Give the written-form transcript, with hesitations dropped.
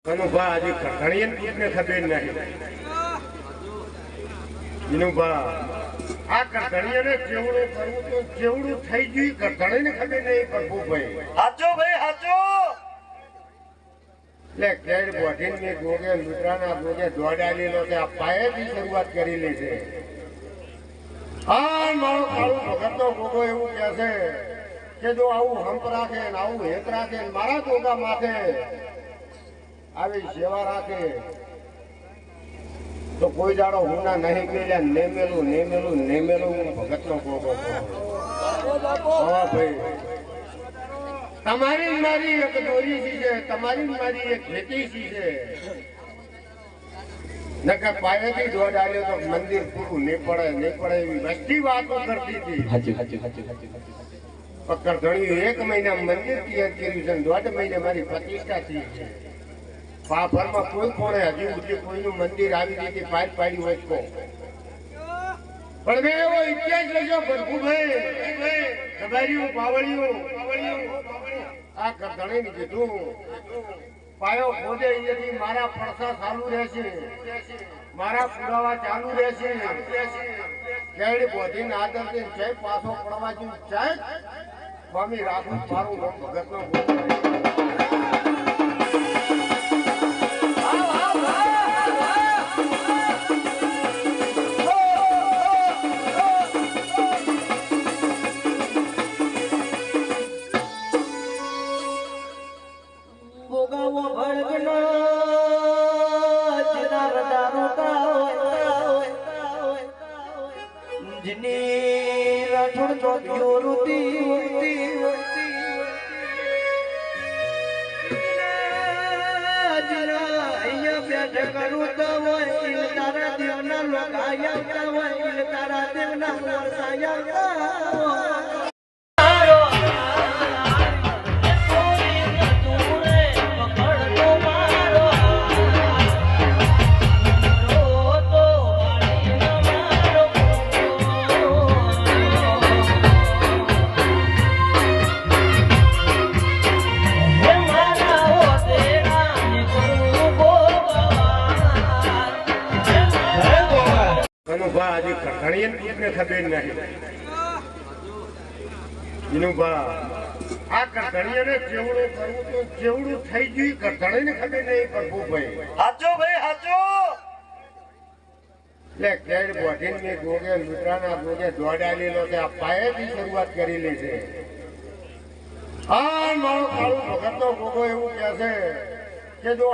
અનુભા આજે ઘણીને ખબર નહીં વિનુભા આ કઢણીને કેવડું કરવું તો કેવડું થઈ ગયું કઢણીને ખબર નહીં પ્રભુભાઈ હાચો ભાઈ હાચો લે કેડ બોધીન ની ગોગે લુતરાના ગોગે દોડાલેલો છે આ પાયેથી શરૂઆત કરી લે છે આ મારો કાળો ભગતનો ગોગો એવું કહે છે કે જો આવું હંપ રાખે ને આવું હેત રાખે ને મારા ગોગા માથે આવી સેવા રાખે તો કોઈ દાડો હુના નહીં મેલ્યા નેમેલું ભગતનો ગોગો હા ભાઈ તમારી મારી એક દોરી છે તમારી મારી એક ખેતી છે નકર પાયેથી દોડ આલ્યો તો મંદિર પૂરું નહીં પડે એવી વસ્તી વાતો કરતી હતી કઢણી એક મહિના મંદિર તૈયાર કર્યું છે 1.5 મહિને મારી પ્રતિષ્ઠા થઈ છે પાપરમાં કોઈ કોણે હજી સુધી કોઈનું મંદિર આવી રીતે બહાર પાડ્યું હોય તો પણ મેં એવો ઇતિહાસ લખ્યો પ્રભુભાઈ સબારીઓ પાવળીઓ આ કઢણીને કીધું પાયો ખોદે અહીંયાથી મારા પડસા ચાલુ રહેશે મારા પુરાવા ચાલુ રહેશે કેડ બોધીને આદરથી જય પાછો પડવા જેવું જય સ્વામી રાખું મારું ભગતનો આજે ઘણીને ખબર નહીં વિનુભા આ કઢણીને કેવડું કરવું તો કેવડું થઈ ગયું કઢણીને ખબર નહીં પ્રભુભાઈ હાચો ભાઈ હાચો લે કેડ બોધીન ની ગોગે લુતરાના ગોગે દોડાલેલો છે આ પાયેથી શરૂઆત કરી લે છે આ મારો કાળો ભગતનો ગોગો એવું કહે છે કે જો